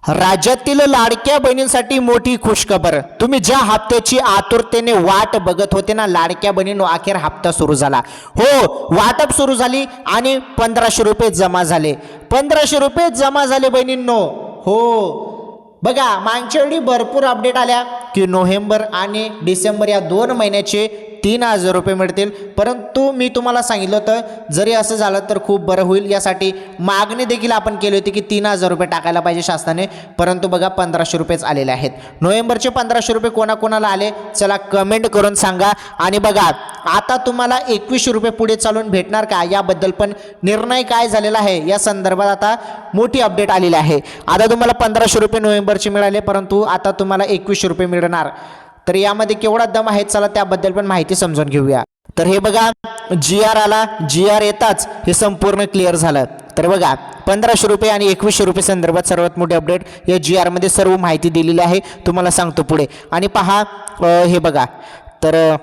राज्यातील लाडक्या बहिणींसाठी मोठी खुशखबर। तुम्ही ज्या हप्त्याची आतुरतेने वाट बघत होते ना लाडक्या बहिणींनो, अखेर हप्ता सुरू झाला। हो, वाटप सुरू झाली आणि 1500 रुपये जमा झाले। 1500 रुपये जमा झाले बहिणींनो। हो बघा, मागच्या वेळी भरपूर अपडेट आल्या की नोव्हेंबर आणि डिसेंबर या 2 महिन्याचे 3000 रुपये मिळतील, परंतु मी तुम्हाला सांगितलं होतं जरी असं झालं तर खूप बरं होईल, यासाठी मागणी देखील आपण केली होती की 3000 रुपये टाकायला पाहिजे शासनाने, परंतु बघा 1500 रुपयेच आलेले आहेत। नोव्हेंबरचे 1500 रुपये कोणाकोणाला आले चला कमेंट करून सांगा। आणि बघा आता तुम्हाला 2100 रुपये पुढे चालून भेटणार का, याबद्दल पण निर्णय काय झालेला आहे या संदर्भात आता मोठी अपडेट आलेली आहे। आता तुम्हाला 1500 रुपये नोव्हेंबरचे मिळाले, परंतु आता तुम्हाला 2100 रुपये मिळणार। तर यामध्ये केवढा दम आहे चला त्याबद्दल पण माहिती समजून घेऊया। तर हे बघा GR आला, GR येताच हे संपूर्ण क्लिअर झालं। तर बघा 1500 रुपये आणि 2100 रुपये संदर्भात सर्वात मोठी अपडेट या GR मध्ये सर्व माहिती दिलेली आहे, तुम्हाला सांगतो पुढे। आणि पहा हे बघा, तर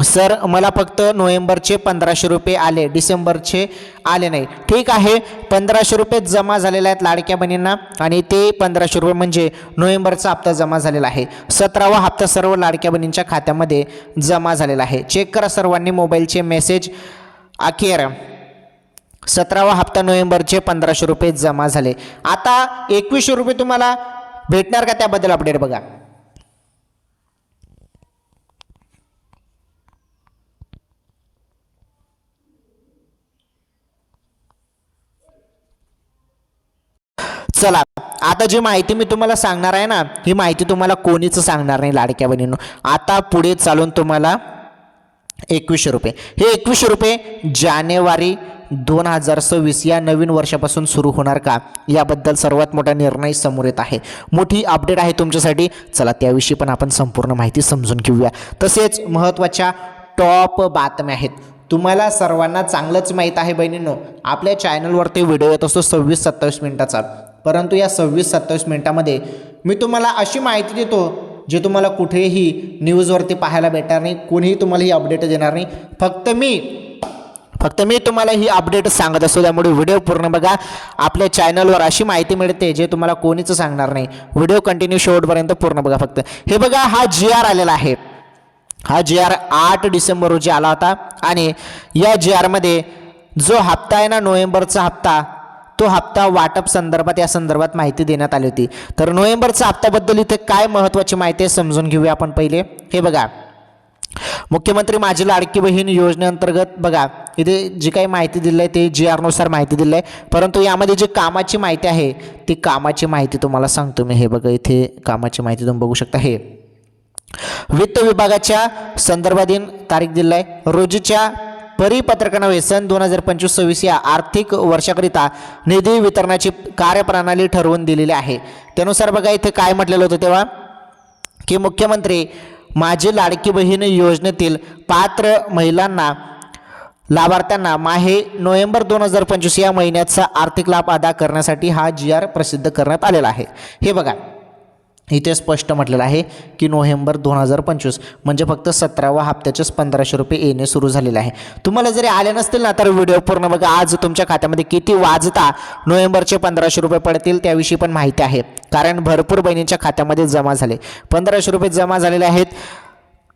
सर मला फक्त नोव्हेंबरचे 1500 रुपये आले, डिसेंबरचे आले नाही। ठीक आहे, 1500 रुपये जमा झालेले आहेत लाडक्या बहिणींना आणि ते 1500 रुपये म्हणजे नोव्हेंबरचा हप्ता जमा झालेला आहे। 17वा हप्ता सर्व लाडक्या बहिणींच्या खात्यामध्ये जमा झालेला आहे। चेक करा सर्वांनी मोबाईलचे मेसेज। अखेर 17वा हप्ता नोव्हेंबरचे 1500 रुपये जमा झाले। आता 2100 रुपये तुम्हाला भेटणार का त्याबद्दल अपडेट बघा। चला आता जी माहिती मी तुम्हाला सांगणार आहे ना, ही माहिती तुम्हाला कोणीच सांगणार नाही लाडक्या बहिणींनो। आता पुढे चालून तुम्हाला 2100 रुपये, हे 2100 रुपये जानेवारी 2026 या नवीन वर्षापासून सुरू होणार का, याबद्दल सर्वात मोठा निर्णय समोर येत आहे। मोठी अपडेट आहे तुमच्यासाठी, चला त्याविषयी पण आपण संपूर्ण माहिती समजून घेऊया। तसेच महत्त्वाच्या टॉप बातम्या आहेत, तुम्हाला सर्वांना चांगलंच माहीत आहे बहिणींनो, आपल्या चॅनलवरती व्हिडिओ येत असतो 26-27 मिनिटाचा, परंतु या 26-27 मिनिटामध्ये मी तुम्हाला अशी माहिती देतो जे तुम्हाला कुठेही न्यूजवरती पाहायला भेटणार नाही, कोणीही तुम्हाला ही अपडेट देणार नाही। फक्त मी तुम्हाला ही अपडेट सांगत असतो, त्यामुळे व्हिडिओ पूर्ण बघा। आपल्या चॅनलवर अशी माहिती मिळते जे तुम्हाला कोणीच सांगणार नाही, व्हिडिओ कंटिन्यू शेवटपर्यंत पूर्ण बघा फक्त। हे बघा हा GR आलेला आहे, हा GR 8 डिसेंबर रोजी आला होता आणि या GR मध्ये जो हप्ता आहे ना नोव्हेंबरचा हप्ता, तो हप्ता वाटप संदर्भात या संदर्भात माहिती देण्यात आली होती। तर नोव्हेंबरच्या हप्त्याबद्दल इथे काय महत्त्वाची माहिती आहे समजून घेऊया आपण पहिले। हे बघा मुख्यमंत्री माझी लाडकी बहीण योजनेअंतर्गत बघा इथे जी काही माहिती दिली आहे ते GR नुसार माहिती दिली आहे, परंतु यामध्ये जी कामाची माहिती आहे ती कामाची माहिती तुम्हाला सांगतो मी। हे बघा इथे कामाची माहिती तुम्ही बघू शकता, हे वित्त विभागाच्या संदर्भातील तारीख दिली आहे। रोजीच्या परिपत्रकान्वये सन 2025-26 या आर्थिक वर्षाकरिता निधी वितरणाची कार्यप्रणाली ठरवून दिलेली आहे। त्यानुसार बघा इथे काय म्हटलेलं होतं तेव्हा की मुख्यमंत्री माझी लाडकी बहीण योजनेतील पात्र महिलांना लाभार्थ्यांना माहे नोव्हेंबर 2025 या महिन्याचा आर्थिक लाभ अदा करण्यासाठी हा GR प्रसिद्ध करण्यात आलेला आहे। हे बघा इथे स्पष्ट म्हटलेलं आहे की नोव्हेंबर 2025 म्हणजे फक्त 17वा हप्त्याचेच 1500 रुपये येणे सुरू झालेले आहे। तुम्हाला जरी आले नसतील ना तर व्हिडिओ पूर्ण बघा, आज तुमच्या खात्यामध्ये किती वाजता नोव्हेंबरचे 1500 रुपये पडतील त्याविषयी पण माहिती आहे, कारण भरपूर बहिणींच्या खात्यामध्ये जमा झाले 1500 रुपये जमा झालेले आहेत।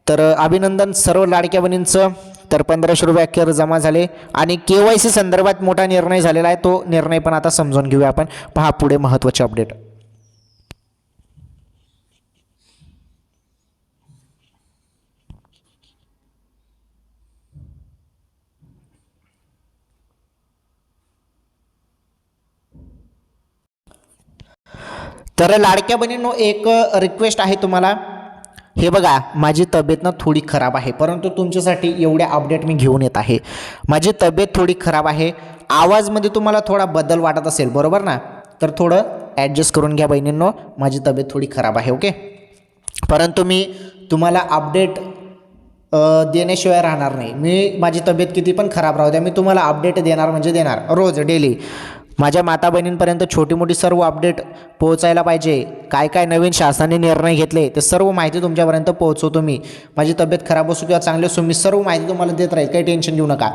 तर अभिनंदन सर्व लाडक्या बहिणींचं। तर 1500 रुपये अखेर जमा झाले आणि KYC संदर्भात मोठा निर्णय झालेला आहे, तो निर्णय पण आता समजून घेऊया आपण। पहा पुढे महत्त्वाचे अपडेट। तर लाडक्या बहिणींनो एक रिक्वेस्ट आहे तुम्हाला, हे बघा माझी तब्येत ना थोडी खराब आहे, परंतु तुमच्यासाठी एवढ्या अपडेट मी घेऊन येत आहे। माझी तब्येत थोडी खराब आहे, आवाजमध्ये तुम्हाला थोडा बदल वाटत असेल बरोबर ना, तर थोडं ॲडजस्ट करून घ्या बहिणींनो, माझी तब्येत थोडी खराब आहे ओके। परंतु मी तुम्हाला अपडेट देण्याशिवाय राहणार नाही, मी माझी तब्येत किती पण खराब राहू द्या मी तुम्हाला अपडेट देणार म्हणजे देणार रोज डेली। माझ्या माता बहिणींपर्यंत छोटी मोठी सर्व अपडेट पोहोचायला पाहिजे, काय काय नवीन शासनाने निर्णय घेतले ते सर्व माहिती तुमच्यापर्यंत पोहोचवतो मी। माझी तब्येत खराब असो किंवा चांगली असो मी सर्व माहिती तुम्हाला देत राहील, काही टेन्शन घेऊ नका।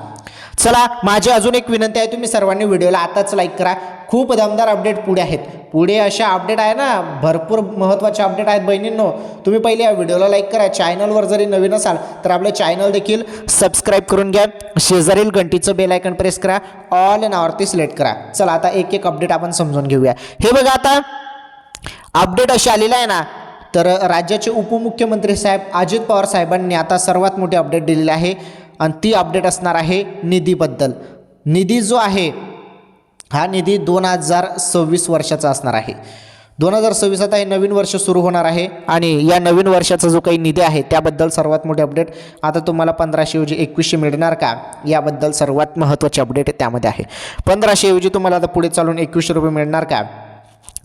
चला, माझी अजून एक विनंती आहे, तुम्ही सर्वांनी व्हिडिओला आताच लाईक करा. खूप दमदार अपडेट पुढे आहेत. पुढे अशा अपडेट आहे ना, भरपूर महत्त्वाचे अपडेट आहेत बहिणींनो. तुम्ही पहिले या व्हिडिओला लाईक करा. चॅनलवर जरी नवीन असाल तर आपलं चॅनल देखील सबस्क्राईब करून घ्या. शेजारील घंटीचं बेल आयकन प्रेस करा. ऑल नावरती सिलेक्ट करा. चला, आता एक एक अपडेट आपण समजून घेऊया. हे बघा, आता अपडेट अशी आलेलं आहे ना, तर राज्याचे उपमुख्यमंत्री साहेब अजित पवार साहेबांनी आता सर्वात मोठी अपडेट दिलेली आहे आणि ती अपडेट असणार आहे निधीबद्दल. निधी जो आहे हा निधी 2026 वर्षाचा असणार आहे. 2026 आता हे नवीन वर्ष सुरू होणार आहे आणि या नवीन वर्षाचा जो काही निधी आहे त्याबद्दल सर्वात मोठी अपडेट. आता तुम्हाला 1500 ऐवजी 2100 मिळणार का, याबद्दल सर्वात महत्त्वाची अपडेट त्यामध्ये आहे. 1500 ऐवजी तुम्हाला आता पुढे चालून 2100 रुपये मिळणार का.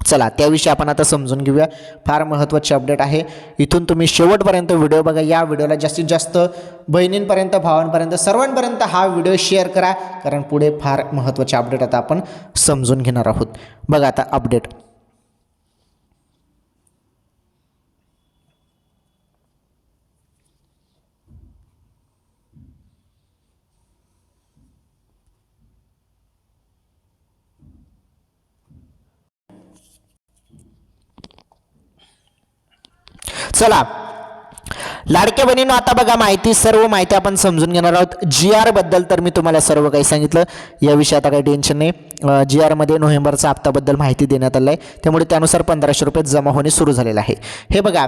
चला, त्याविषयी आपण आता समजून घेऊया. फार महत्त्वाची अपडेट आहे. इथून तुम्ही शेवटपर्यंत व्हिडिओ बघा. या व्हिडिओला जास्तीत जास्त बहिणींपर्यंत, भावांपर्यंत, सर्वांपर्यंत हा व्हिडिओ शेअर करा, कारण पुढे फार महत्त्वाचे अपडेट आता आपण समजून घेणार आहोत. बघा आता अपडेट. चला, लाडक्या बहिणींनो, आता बघा माहिती, सर्व माहिती आपण समजून घेणार आहोत. GR बद्दल तर मी तुम्हाला सर्व काही सांगितलं. याविषयी आता काही टेन्शन नाही. GR मध्ये नोव्हेंबरचा हप्ताबद्दल माहिती देण्यात आली आहे, त्यामुळे त्यानुसार 1500 रुपये जमा होणे सुरू झालेलं आहे. हे बघा,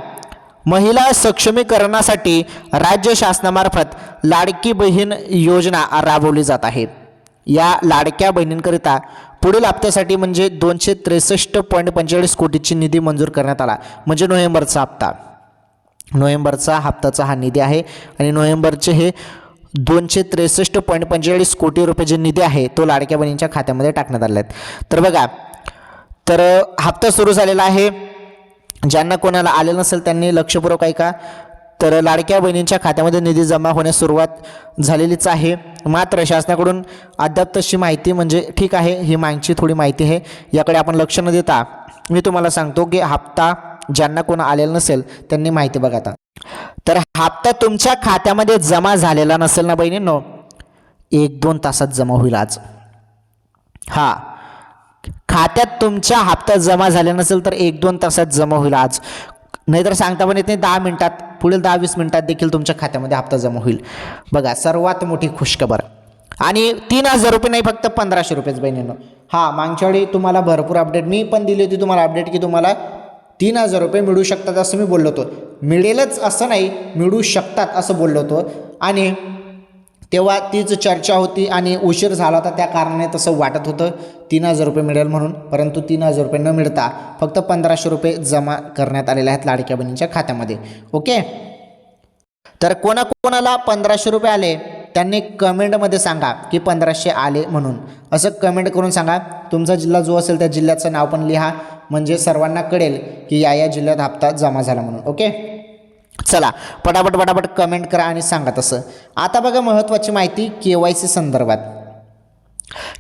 महिला सक्षमीकरणासाठी राज्य शासनामार्फत लाडकी बहीण योजना राबवली जात आहे. या लाडक्या बहिणींकरिता पुढील हप्त्यासाठी म्हणजे 263.45 कोटीची निधी मंजूर करण्यात आला. म्हणजे नोव्हेंबरचा हप्ताचा हा निधी आहे आणि नोव्हेंबरचे हे 263.45 कोटी रुपये जे निधी आहे तो लाडक्या बहिणींच्या खात्यामध्ये टाकण्यात आले आहेत. तर बघा, तर हप्ता सुरू झालेला आहे. ज्यांना कोणाला आलेलं नसेल त्यांनी लक्षपूर्वक ऐका. तर लाडक्या बहिणींच्या खात्यामध्ये निधी जमा होण्यास सुरुवात झालेलीच आहे. मात्र शासनाकडून अद्याप तशी माहिती, म्हणजे ठीक आहे, ही मागची थोडी माहिती आहे, याकडे आपण लक्ष न देता मी तुम्हाला सांगतो की हप्ता ज्यांना कोणा आलेला नसेल त्यांनी माहिती बघा. आता तर हप्ता तुमच्या खात्यामध्ये जमा झालेला नसेल ना बहिणींनो, 1-2 तासात जमा होईल आज. हा, खात्यात तुमच्या हप्ता जमा झाला नसेल तर 1-2 तासात जमा होईल आज. नाहीतर सांगता पण येत नाही, 10 मिनिटात, पुढील 10-20 मिनिटात देखील तुमच्या खात्यामध्ये हप्ता जमा होईल. बघा, सर्वात मोठी खुशखबर. आणि 3000 रुपये नाही, फक्त 1500 रुपयेच बहिणींनो. हा, मागच्या वेळी तुम्हाला भरपूर अपडेट मी पण दिली होती तुम्हाला अपडेट, की तुम्हाला 3000 रुपये मिळू शकतात असं मी बोललो होतो. मिळेलच असं नाही, मिळू शकतात असं बोललो होतो. आणि तेव्हा तीच चर्चा होती आणि उशीर झाला होता, त्या कारणाने तसं वाटत होतं 3000 रुपये मिळेल म्हणून. परंतु 3000 रुपये न मिळता फक्त 1500 रुपये जमा करण्यात आलेले आहेत लाडक्या बहिणींच्या खात्यामध्ये. ओके, तर कोणाकोणाला 1500 रुपये आले त्यांनी कमेंटमध्ये सांगा की 1500 आले म्हणून. असं कमेंट करून सांगा. तुमचा जिल्हा जो असेल त्या जिल्ह्याचं नाव पण लिहा, म्हणजे सर्वांना कळेल की या जिल्ह्यात हप्ता जमा झाला म्हणून. ओके, चला, पटापट कमेंट करा आणि सांगा तसं. आता बघा महत्त्वाची माहिती KYC संदर्भात.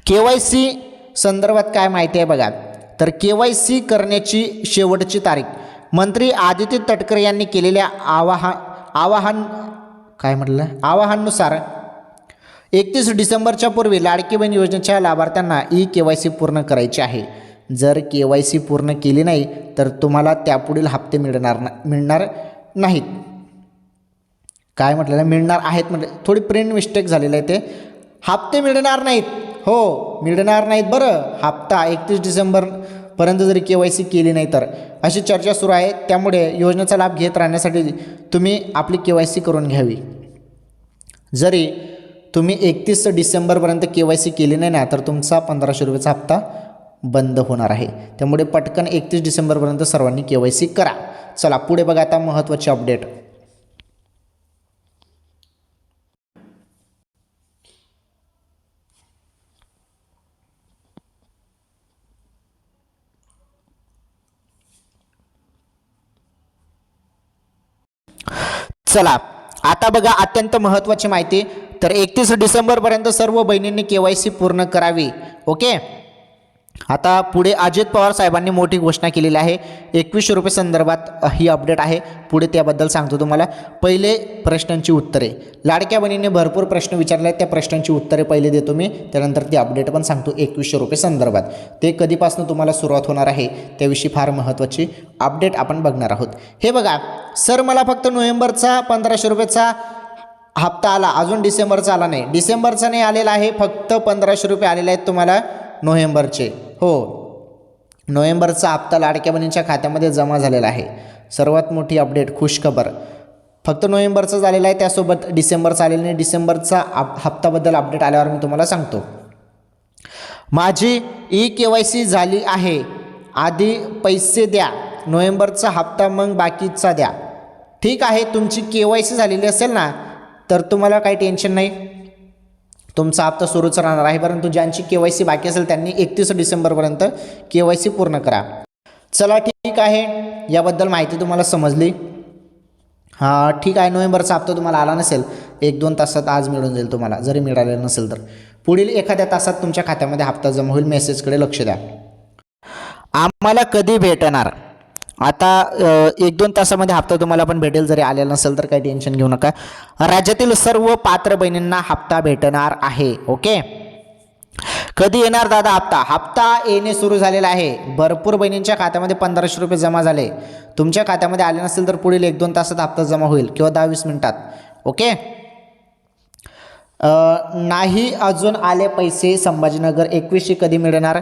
KYC संदर्भात काय माहिती आहे बघा. तर KYC करण्याची शेवटची तारीख मंत्री आदित्य तटकर यांनी केलेल्या आवाहनानुसार 31 डिसेंबरच्या पूर्वी लाडकी बहीण योजनेच्या लाभार्थ्यांना KYC पूर्ण करायची आहे. जर KYC पूर्ण केली नाही तर तुम्हाला त्यापुढील हप्ते मिळणार नाहीत. काय म्हटलेलं, मिळणार आहेत म्हणजे थोडी प्रिंट मिस्टेक झालेलं आहे, ते हप्ते मिळणार नाहीत. हो, मिळणार नाहीत बरं. हप्ता 31 डिसेंबरपर्यंत जरी KYC केली नाही तर, अशी चर्चा सुरू आहे. त्यामुळे योजनेचा लाभ घेत राहण्यासाठी तुम्ही आपली KYC करून घ्यावी. जरी तुम्ही 31 डिसेंबरपर्यंत KYC केली नाही ना तर तुमचा 1500 रुपयाचा हप्ता बंद होणार आहे. त्यामुळे पटकन 31 डिसेंबरपर्यंत सर्वांनी KYC करा. चला, पुढे बघा आता महत्त्वाची अपडेट. चला, आता बघा अत्यंत महत्त्वाची माहिती. तर 31 डिसेंबरपर्यंत सर्व बहिणींनी KYC पूर्ण करावी. ओके, आता पुढे अजित पवार साहेबांनी मोठी घोषणा केलेली आहे 2100 रुपये संदर्भात ही अपडेट आहे. पुढे त्याबद्दल सांगतो तुम्हाला. पहिले प्रश्नांची उत्तरे. लाडक्या बहिणीने भरपूर प्रश्न विचारले आहेत, त्या प्रश्नांची उत्तरे पहिले देतो मी, त्यानंतर ती अपडेट पण सांगतो 2100 रुपये संदर्भात. ते कधीपासून तुम्हाला सुरुवात होणार आहे त्याविषयी फार महत्त्वाची अपडेट आपण बघणार आहोत. हे बघा सर, मला फक्त नोव्हेंबरचा 1500 रुपयेचा हप्ता आला, अजून डिसेंबरचा आला नाही. डिसेंबरचा नाही आलेला आहे, फक्त 1500 रुपये आलेले आहेत तुम्हाला नोव्हेंबरचे. हो, नोव्हेंबरचा हप्ता लाडक्या बहिणींच्या खात्यामध्ये जमा झालेला आहे. सर्वात मोठी अपडेट, खुशखबर. फक्त नोव्हेंबरचा झालेला आहे, त्यासोबत डिसेंबरचा आलेला नाही. डिसेंबरचा हप्ताबद्दल अपडेट आल्यावर मी तुम्हाला सांगतो. माझी KYC झाली आहे, आधी पैसे द्या, नोव्हेंबरचा हप्ता मग बाकीचा द्या. ठीक आहे, तुमची KYC झालेली असेल ना तर तुम्हाला काही टेन्शन नाही, तुमचा हप्ता सुरूच राहणार आहे. परंतु ज्यांची KYC बाकी असेल त्यांनी 31 डिसेंबरपर्यंत KYC पूर्ण करा. चला ठीक आहे, याबद्दल माहिती तुम्हाला समजली. हां ठीक आहे, नोव्हेंबरचा हप्ता तुम्हाला आला नसेल 1-2 तासात आज मिळून जाईल तुम्हाला, जरी मिळालेला नसेल तर. पुढील एखाद्या तासात तुमच्या खात्यामध्ये हप्ता जमा होईल, मेसेजकडे लक्ष द्या. आम्हाला कधी भेटणार? आता 1-2 तासामध्ये हप्ता तुम्हाला पण भेटेल, जरी आलेला नसेल तर काही टेन्शन घेऊ नका. राज्यातील सर्व पात्र बहिणींना हप्ता भेटणार आहे. ओके, कधी येणार दादा हप्ता? हप्ता येणे सुरू झालेला आहे. भरपूर बहिणींच्या खात्यामध्ये 1500 रुपये जमा झाले. तुमच्या खात्यामध्ये आले नसेल तर पुढील 1-2 तासात हप्ता जमा होईल किंवा 10-20 मिनिटात. ओके, नाही अजून आले पैसे संभाजीनगर 2100 कधी मिळणार?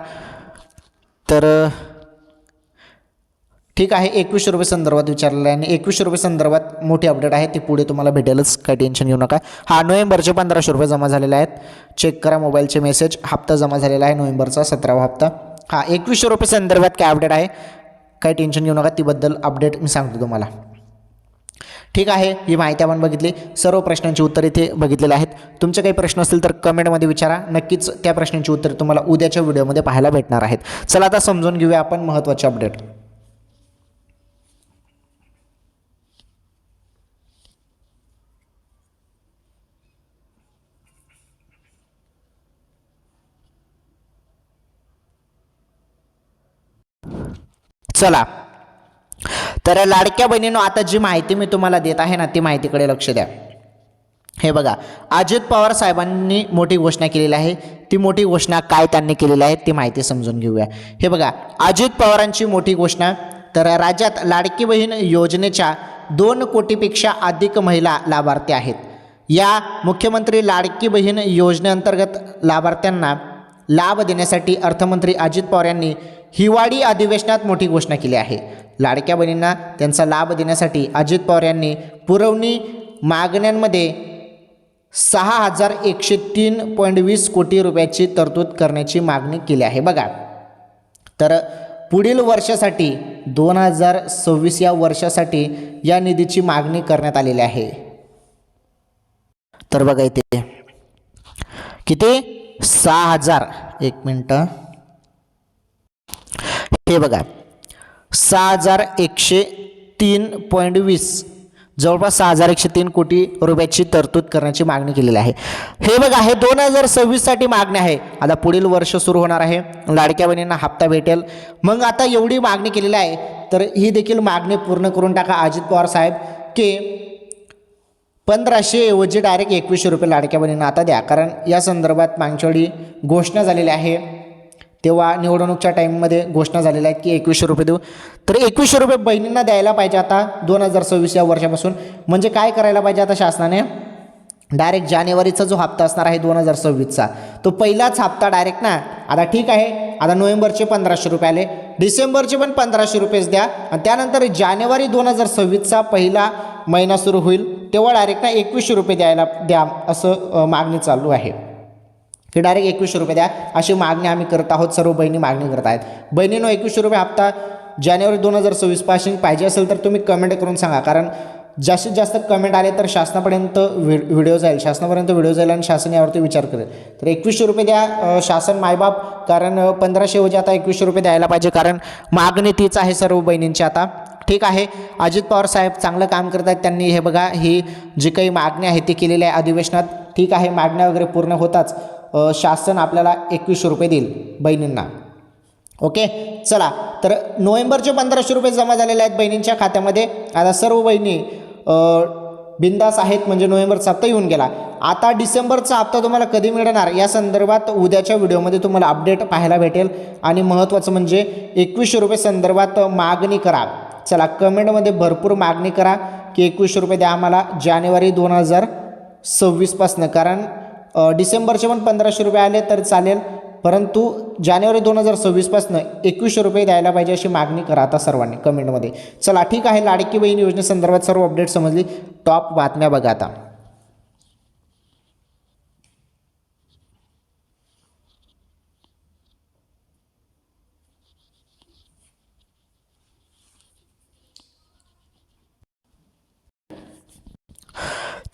तर ठीक आहे, 2100 रुपये संदर्भात विचारलेलं आहे आणि 2100 रुपये संदर्भात मोठी अपडेट आहे, ती पुढे तुम्हाला भेटेलच, काही टेन्शन घेऊ नका. हा, नोव्हेंबरचे 1500 रुपये जमा झालेले आहेत. चेक करा मोबाईलचे मेसेज, हप्ता जमा झालेला आहे नोव्हेंबरचा 17वा हप्ता. हा, 2100 रुपये संदर्भात काय अपडेट आहे, काही टेन्शन घेऊ नका, तीबद्दल अपडेट मी सांगतो तुम्हाला. ठीक आहे, ही माहिती आपण बघितली. सर्व प्रश्नांची उत्तरे इथे बघितलेली आहेत. तुमचे काही प्रश्न असतील तर कमेंटमध्ये विचारा, नक्कीच त्या प्रश्नांची उत्तरे तुम्हाला उद्याच्या व्हिडिओमध्ये पाहायला भेटणार आहेत. चला आता समजून घेऊया आपण महत्त्वाचे अपडेट. चला, तर लाडक्या बहिणींनो, आता जी माहिती मी तुम्हाला देत आहे ना, ती माहितीकडे लक्ष द्या. हे बघा, अजित पवार साहेबांनी मोठी घोषणा केलेली आहे. ती मोठी घोषणा काय त्यांनी केलेली आहे ती माहिती समजून घेऊया. हे बघा, अजित पवारांची मोठी घोषणा. तर राज्यात लाडकी बहीण योजनेच्या 2 कोटीपेक्षा अधिक महिला लाभार्थी आहेत. या मुख्यमंत्री लाडकी बहीण योजनेअंतर्गत लाभार्थ्यांना लाभ देण्यासाठी अर्थमंत्री अजित पवार यांनी हिवाळी अधिवेशनात मोठी घोषणा केली आहे. लाडक्या बहिणींना त्यांचा लाभ देण्यासाठी अजित पवार यांनी पुरवणी मागण्यांमध्ये 6103.20 कोटी रुपयाची तरतूद करण्याची मागणी केली आहे. बघा, तर पुढील वर्षासाठी 2026 या वर्षासाठी या निधीची मागणी करण्यात आलेली आहे. तर बघा इथे किती, 6000, एक मिनटं, हे बघा 6103.20, जवळपास 6103 कोटी रुपयाची तरतूद करण्याची मागणी केलेली आहे. हे बघा, हे 2026 साठी मागणी आहे. आता पुढील वर्ष सुरू होणार आहे, लाडक्या बहिणींना हप्ता भेटेल. मग आता एवढी मागणी केलेली आहे, तर ही देखील मागणी पूर्ण करून टाका अजित पवार साहेब, की 1500 ऐवजी डायरेक्ट 2100 रुपये लाडक्या बहिणींना आता द्या. कारण या संदर्भात मागच्या वेळी घोषणा झालेली आहे, तेव्हा निवडणूकच्या टाईममध्ये घोषणा झालेल्या आहेत की 2100 रुपये देऊ. तर 2100 रुपये बहिणींना द्यायला पाहिजे आता 2026 या वर्षापासून. म्हणजे काय करायला पाहिजे आता शासनाने, डायरेक्ट जानेवारीचा जो हप्ता असणार आहे 2026चा, तो पहिलाच हप्ता डायरेक्ट ना. आता ठीक आहे, आता नोव्हेंबरचे 1500 रुपये आले, डिसेंबरचे पण 1500 रुपयेच द्या, आणि त्यानंतर जानेवारी 2026चा पहिला महिना सुरू होईल तेव्हा डायरेक्ट ना 2100 रुपये द्या, असं मागणी चालू आहे की डायरेक्ट 2100 रुपये द्या, अशी मागणी आम्ही करत आहोत. सर्व बहिणी मागणी करत आहेत. बहिणींनो, 2100 रुपये हप्ता जानेवारी 2026 पासून पाहिजे असेल तर तुम्ही कमेंट करून सांगा. कारण जास्तीत जास्त कमेंट आले तर शासनापर्यंत व्हिडिओ जाईल, आणि शासन यावरती विचार करेल. तर 2100 रुपये द्या शासन मायबाप, कारण 1500 ऐवजी आता 2100 रुपये द्यायला पाहिजे, कारण मागणी तीच आहे सर्व बहिणींची आता. ठीक आहे, अजित पवार साहेब चांगलं काम करत आहेत. त्यांनी हे बघा, ही जी काही मागणी आहे ती केलेली आहे अधिवेशनात. ठीक आहे, मागण्या वगैरे पूर्ण होताच शासन आपल्याला 2100 रुपये देईल बहिणींना. ओके. चला, तर नोव्हेंबरचे 1500 रुपये जमा झालेले आहेत बहिणींच्या खात्यामध्ये. आता सर्व बहिणी बिंदास आहेत, म्हणजे नोव्हेंबरचा हप्ता येऊन गेला. आता डिसेंबरचा हप्ता तुम्हाला कधी मिळणार या संदर्भात उद्याच्या व्हिडिओमध्ये तुम्हाला अपडेट पाहायला भेटेल. आणि महत्त्वाचं म्हणजे 2100 रुपये संदर्भात मागणी करा. चला, कमेंटमध्ये भरपूर मागणी करा की 2100 रुपये द्या आम्हाला जानेवारी 2026पासून. कारण डिसेंबरचे पण 1500 रुपये आले तर चालेल, परंतु जानेवारी 2026पासून 2100 रुपये द्यायला पाहिजे अशी मागणी करा आता सर्वांनी कमेंटमध्ये. चला, ठीक आहे. लाडकी बहीण योजनेसंदर्भात सर्व अपडेट समजली. टॉप बातम्या बघा आता.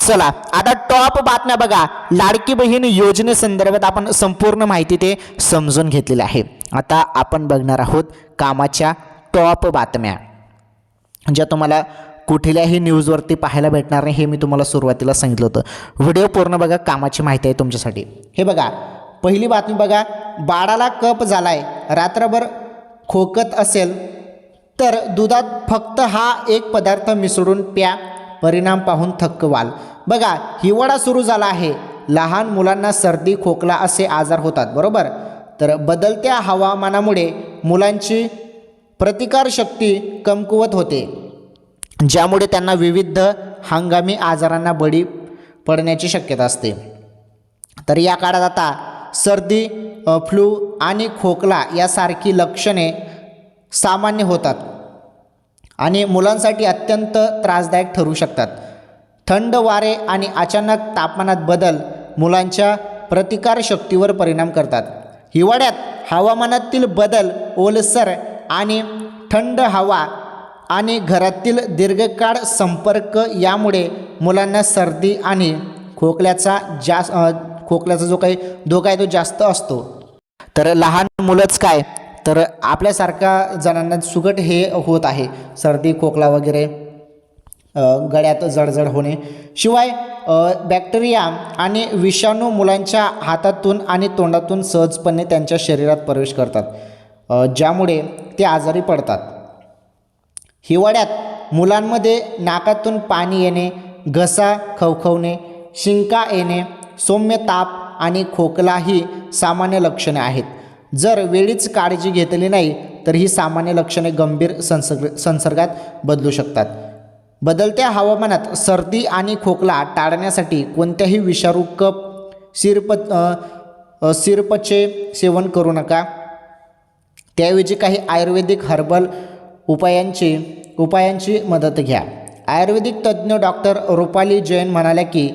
चला, आता टॉप बातम्या बघा. लाडकी बहीण योजनेसंदर्भात आपण संपूर्ण माहिती ते समजून घेतलेली आहे. आता आपण बघणार आहोत कामाच्या टॉप बातम्या, ज्या तुम्हाला कुठल्याही न्यूजवरती पाहायला भेटणार नाही. हे मी तुम्हाला सुरुवातीला सांगितलं होतं. व्हिडिओ पूर्ण बघा, कामाची माहिती आहे तुमच्यासाठी. हे बघा, पहिली बातमी बघा. बाळाला कफ झालाय, रात्रभर खोकत असेल तर दुधात फक्त हा एक पदार्थ मिसळून प्या, परिणाम पाहून थक्क व्हाल. बघा, हिवाळा सुरू झाला आहे, लहान मुलांना सर्दी खोकला असे आजार होतात, बरोबर. तर बदलत्या हवामानामुळे मुलांची प्रतिकारशक्ती कमकुवत होते, ज्यामुळे त्यांना विविध हंगामी आजारांना बळी पडण्याची शक्यता असते. तर या काळात आता सर्दी, फ्लू आणि खोकला यासारखी लक्षणे सामान्य होतात आणि मुलांसाठी अत्यंत त्रासदायक ठरू शकतात. थंड वारे आणि अचानक तापमानात बदल मुलांच्या प्रतिकारशक्तीवर परिणाम करतात. हिवाळ्यात हवामानातील बदल, ओलसर आणि थंड हवा आणि घरातील दीर्घकाळ संपर्क यामुळे मुलांना सर्दी आणि खोकल्याचा जो काही धोका आहे तो जास्त असतो. तर लहान मुलंच काय, तर आपल्यासारख्या जणांना सुगट हे होत आहे, सर्दी खोकला वगैरे, गळ्यात जळजळ होणे. शिवाय बॅक्टेरिया आणि विषाणू मुलांच्या हातातून आणि तोंडातून सहजपणे त्यांच्या शरीरात प्रवेश करतात, ज्यामुळे ते आजारी पडतात. हिवाळ्यात मुलांमध्ये नाकातून पाणी येणे, घसा खवखवणे, शिंका येणे, सौम्य ताप आणि खोकला ही सामान्य लक्षणे आहेत. जर वेळीच काळजी घेतली नाही तर ही सामान्य लक्षणे गंभीर संसर्गात बदलू शकतात. बदलत्या हवामानात सर्दी आणि खोकला टाळण्यासाठी कोणत्याही विषारू कफ सिरपचे सेवन करू नका. त्याऐवजी काही आयुर्वेदिक हर्बल उपायांची मदत घ्या. आयुर्वेदिक तज्ज्ञ डॉक्टर रुपाली जैन म्हणाल्या की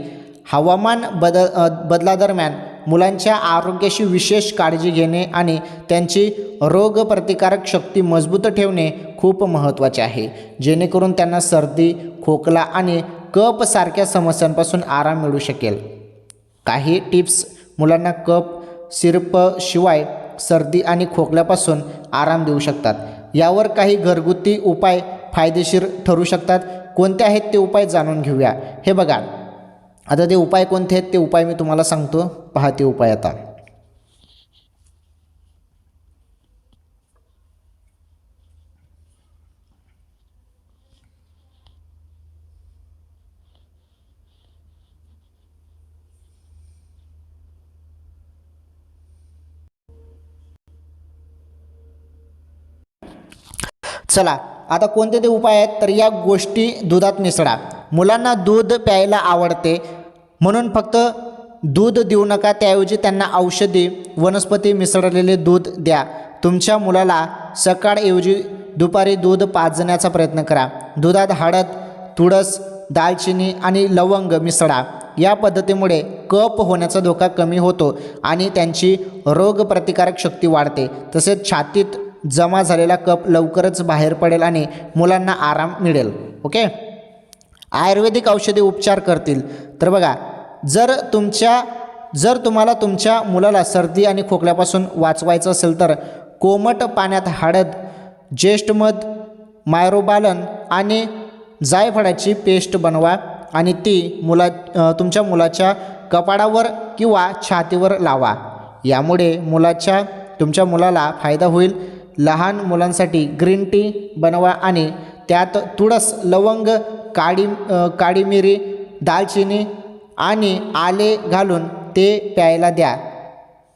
हवामान बदलादरम्यान मुलांच्या आरोग्याशी विशेष काळजी घेणे आणि त्यांची रोगप्रतिकारक शक्ती मजबूत ठेवणे खूप महत्त्वाचे आहे, जेणेकरून त्यांना सर्दी, खोकला आणि कफ सारख्या समस्यांपासून आराम मिळू शकेल. काही टिप्स मुलांना कफ सिरपशिवाय सर्दी आणि खोकल्यापासून आराम देऊ शकतात. यावर काही घरगुती उपाय फायदेशीर ठरू शकतात. कोणते आहेत ते उपाय जाणून घेऊया. हे बघा, आता ते उपाय कोणते आहेत ते उपाय मी तुम्हाला सांगतो, पहा ते उपाय आता. चला, आता कोणते ते उपाय आहेत, तर या गोष्टी दुधात मिसळा. मुलांना दूध प्यायला आवडते म्हणून फक्त दूध देऊ नका, त्याऐवजी त्यांना औषधी वनस्पती मिसळलेले दूध द्या. तुमच्या मुलाला सकाळऐवजी दुपारी दूध पाजण्याचा प्रयत्न करा. दुधात हळद, तुळस, दालचिनी आणि लवंग मिसळा. या पद्धतीमुळे कफ होण्याचा धोका कमी होतो आणि त्यांची रोगप्रतिकारक शक्ती वाढते. तसेच छातीत जमा झालेला कफ लवकरच बाहेर पडेल आणि मुलांना आराम मिळेल. ओके. आयुर्वेदिक औषधी उपचार करतील. तर बघा, जर तुम्हाला तुमच्या मुलाला सर्दी आणि खोकल्यापासून वाचवायचं असेल तर कोमट पाण्यात हळद, ज्येष्ठमध, मायरोबालन आणि जायफळाची पेस्ट बनवा आणि ती तुमच्या मुलाच्या कपाळावर किंवा छातीवर लावा. यामुळे तुमच्या मुलाला फायदा होईल. लहान मुलांसाठी ग्रीन टी बनवा आणि त्यात तुळस, लवंग, काळी मिरी, दालचिनी आणि आले घालून ते प्यायला द्या.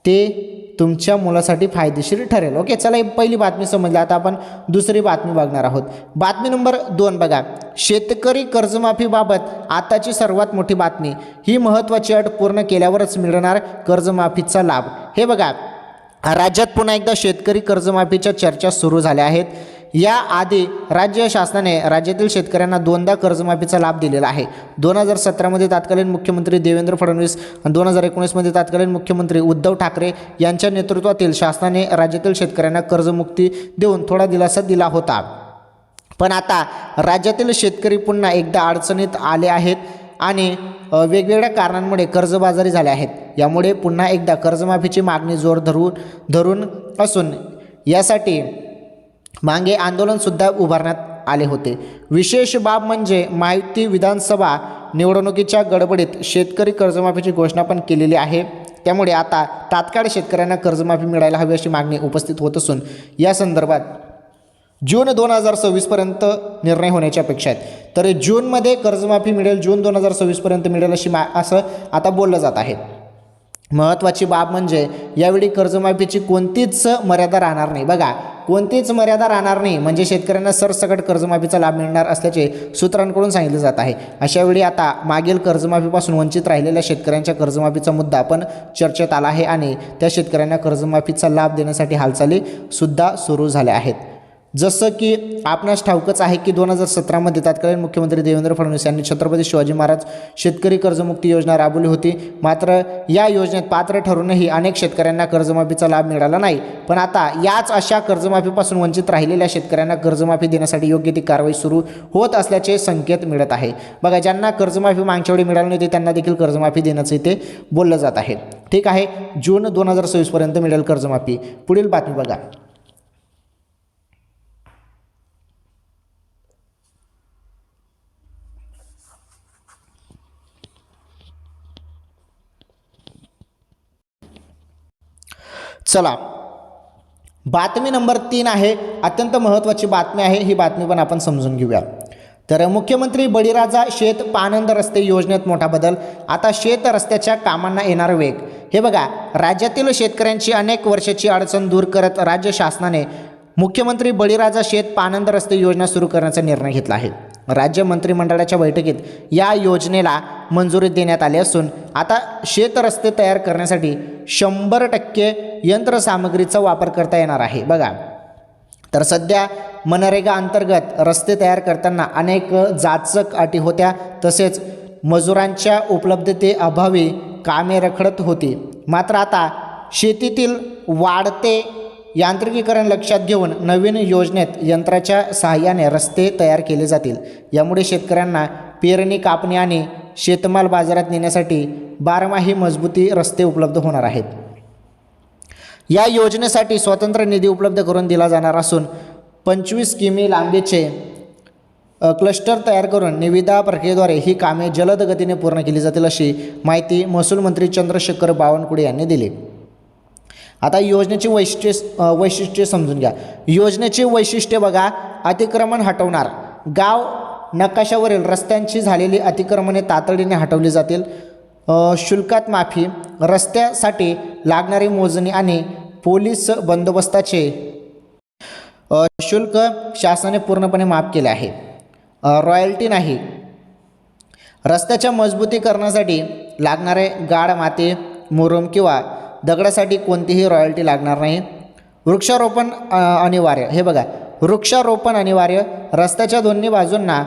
ते तुमच्या मुलासाठी फायदेशीर ठरेल. ओके, चला ही पहिली बातमी समजली. आता आपण दुसरी बातमी बघणार आहोत. बातमी नंबर 2 बघा. शेतकरी कर्जमाफीबाबत आताची सर्वात मोठी बातमी. ही महत्त्वाची अट पूर्ण केल्यावरच मिळणार कर्जमाफीचा लाभ. हे बघा, राज्यात पुन्हा एकदा शेतकरी कर्जमाफीच्या चर्चा सुरू झाल्या आहेत. याआधी राज्य शासनाने राज्यातील शेतकऱ्यांना 2दा कर्जमाफीचा लाभ दिलेला आहे. 2017मध्ये तत्कालीन मुख्यमंत्री देवेंद्र फडणवीस आणि 2019मध्ये तत्कालीन मुख्यमंत्री उद्धव ठाकरे यांच्या नेतृत्वातील शासनाने राज्यातील शेतकऱ्यांना कर्जमुक्ती देऊन थोडा दिलासा दिला होता. पण आता राज्यातील शेतकरी पुन्हा एकदा अडचणीत आले आहेत आणि वेगवेगळ्या कारणांमुळे कर्जबाजारी झाले आहेत. यामुळे पुन्हा एकदा कर्जमाफीची मागणी जोर धरून असून यासाठी मागे आंदोलनसुद्धा उभारण्यात आले होते. विशेष बाब म्हणजे महायुती विधानसभा निवडणुकीच्या गडबडीत शेतकरी कर्जमाफीची घोषणा पण केलेली आहे. त्यामुळे आता तात्काळ शेतकऱ्यांना कर्जमाफी मिळायला हवी अशी मागणी उपस्थित होत असून या संदर्भात जून 2026पर्यंत निर्णय होण्याची अपेक्षा आहेत. तर जूनमध्ये कर्जमाफी मिळेल, जून 2026पर्यंत मिळेल असं आता बोललं जात आहे. महत्त्वाची बाब म्हणजे यावेळी कर्जमाफीची कोणतीच मर्यादा राहणार नाही. बघा, कोणतीच मर्यादा राहणार नाही म्हणजे शेतकऱ्यांना सरसकट कर्जमाफीचा लाभ मिळणार असल्याचे सूत्रांकडून सांगितले जात आहे. अशावेळी आता मागील कर्जमाफीपासून वंचित राहिलेल्या शेतकऱ्यांच्या कर्जमाफीचा मुद्दा पण चर्चेत आला आहे आणि त्या शेतकऱ्यांना कर्जमाफीचा लाभ देण्यासाठी हालचाली सुद्धा सुरू झाल्या आहेत. जसं की आपणास ठाऊकच आहे की 2017मध्ये तत्कालीन मुख्यमंत्री देवेंद्र फडणवीस यांनी छत्रपती शिवाजी महाराज शेतकरी कर्जमुक्ती योजना राबवली होती. मात्र या योजनेत पात्र ठरूनही अनेक शेतकऱ्यांना कर्जमाफीचा लाभ मिळाला नाही. पण आता याच अशा कर्जमाफीपासून वंचित राहिलेल्या शेतकऱ्यांना कर्जमाफी देण्यासाठी योग्य ती कारवाई सुरू होत असल्याचे संकेत मिळत आहे. बघा, ज्यांना कर्जमाफी मागच्या वेळी मिळाली नव्हती त्यांना देखील कर्जमाफी देण्याचं इथे बोललं जात आहे. ठीक आहे, जून 2026पर्यंत मिळेल कर्जमाफी. पुढील बातमी बघा. चला, बातमी नंबर 3 आहे. अत्यंत महत्त्वाची बातमी आहे. ही बातमी पण आपण समजून घेऊया. तर मुख्यमंत्री बळीराजा शेत पाणंद रस्ते योजनेत मोठा बदल. आता शेत रस्त्याच्या कामांना येणार वेग. हे बघा, राज्यातील शेतकऱ्यांची अनेक वर्षाची अडचण दूर करत राज्य शासनाने मुख्यमंत्री बळीराजा शेत पाणंद रस्ते योजना सुरू करण्याचा निर्णय घेतला आहे. राज्य मंत्रिमंडळाच्या बैठकीत या योजनेला मंजुरी देण्यात आली असून आता शेत रस्ते तयार करण्यासाठी 100% यंत्रसामग्रीचा वापर करता येणार आहे. बघा, तर सध्या मनरेगा अंतर्गत रस्ते तयार करताना अनेक जाचक अटी होत्या. तसेच मजुरांच्या उपलब्धतेअभावी कामे रखडत होती. मात्र आता शेतीतील वाढते यांत्रिकीकरण लक्षात घेऊन नवीन योजनेत यंत्राच्या सहाय्याने रस्ते तयार केले जातील. यामुळे शेतकऱ्यांना पेरणी, कापणी आणि शेतमाल बाजारात नेण्यासाठी बारमाही मजबूती रस्ते उपलब्ध होणार आहेत. या योजनेसाठी स्वतंत्र निधी उपलब्ध करून दिला जाणार असून 25 किमी लांबीचे क्लस्टर तयार करून निविदा प्रक्रियेद्वारे ही कामे जलद गतीने पूर्ण केली जातील अशी माहिती महसूल मंत्री चंद्रशेखर बावनकुळे यांनी दिली. आता योजनेची वैशिष्ट्ये समजून घ्या. योजनेची वैशिष्ट्ये बघा, अतिक्रमण हटवणार. गाव नकाशावरील रस्त्यांची झालेली अतिक्रमणे तातडीने हटवली जातील. शुल्कात माफी. रस्त्यासाठी लागणारी मोजणी आणि पोलीस बंदोबस्ताचे शुल्क शासनाने पूर्णपणे माफ केले आहे. रॉयल्टी नाही. रस्त्याच्या मजबूतीकरणासाठी लागणारे गाळ, माती, मुरुम किंवा दगडासाठी कोणतीही रॉयल्टी लागणार नाही. वृक्षारोपण अनिवार्य. हे बघा, वृक्षारोपण अनिवार्य. रस्त्याच्या दोन्ही बाजूंना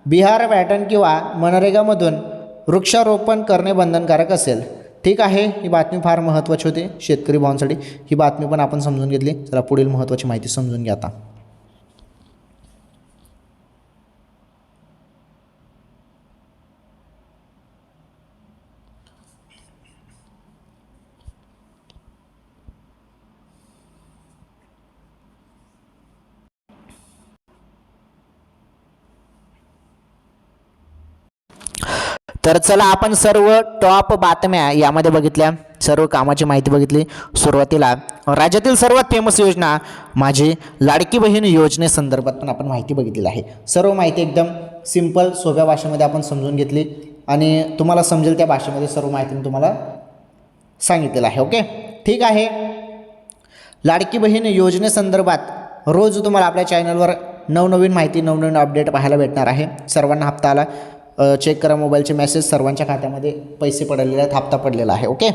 बिहार पॅटर्न किंवा मनरेगामधून वृक्षारोपण करणे बंधनकारक असेल. ठीक आहे, ही बातमी फार महत्त्वाची होती शेतकरी भावांसाठी. ही बातमी पण आपण समजून घेतली. चला, पुढील महत्त्वाची माहिती समजून घ्या आता. तर चला, आपण सर्व टॉप बातम्या यामध्ये बघितल्या. सर्व कामाची माहिती बघितली. सुरुवातीला राज्यातील सर्वात फेमस योजना माझी लाडकी बहीण योजनेसंदर्भात पण आपण माहिती बघितलेली आहे. सर्व माहिती एकदम सिंपल सोप्या भाषेमध्ये आपण समजून घेतली आणि तुम्हाला समजेल त्या भाषेमध्ये सर्व माहिती मी तुम्हाला सांगितलेलं आहे. ओके, ठीक आहे. लाडकी बहीण योजनेसंदर्भात रोज तुम्हाला आपल्या चॅनलवर नवनवीन माहिती नवनवीन अपडेट पाहायला भेटणार आहे. सर्वांना हप्ता आला, चेक करा मोबाईलचे मेसेज, सर्वांच्या खात्यामध्ये पैसे पडलेले आहेत, हप्ता पडलेला आहे. ओके,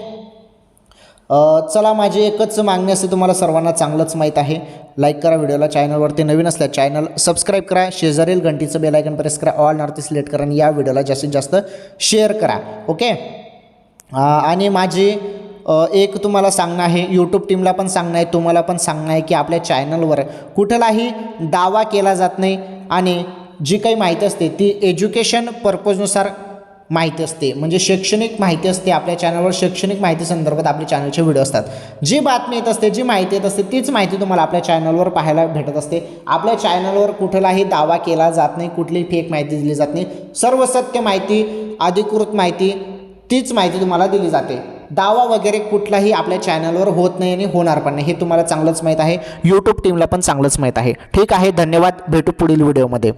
चला माझी एकच मागणी असते, तुम्हाला सर्वांना चांगलंच माहीत आहे. लाईक करा व्हिडिओला, चॅनलवरती नवीन असल्या चॅनल सबस्क्राईब करा, शेजारील घंटीचं बेल आयकन प्रेस करा, ऑल नॉर्थ सिलेक्ट करा आणि या व्हिडिओला जास्तीत जास्त शेअर करा. ओके, आणि माझी एक तुम्हाला सांगणं आहे, यूट्यूब टीमला पण सांगणं आहे, तुम्हाला पण सांगणं आहे की आपल्या चॅनलवर कुठलाही दावा केला जात नाही आणि जी काही माहिती असते ती एज्युकेशन पर्पजनुसार माहिती असते, म्हणजे शैक्षणिक माहिती असते. आपल्या चॅनलवर शैक्षणिक माहिती संदर्भात आपल्या चॅनलचे व्हिडिओ असतात. जी बातमी येत असते, जी माहिती येत असते तीच माहिती तुम्हाला आपल्या चॅनलवर पाहायला भेटत असते. आपल्या चॅनलवर कुठलाही दावा केला जात नाही, कुठलीही फेक माहिती दिली जात नाही. सर्व सत्य माहिती, अधिकृत माहिती, तीच माहिती तुम्हाला दिली जाते. दावा वगैरे कुठलाही आपल्या चॅनलवर होत नाही आणि होणार पण नाही, हे तुम्हाला चांगलंच माहीत आहे. यूट्यूब टीमला पण चांगलंच माहीत आहे. ठीक आहे, धन्यवाद. भेटू पुढील व्हिडिओमध्ये.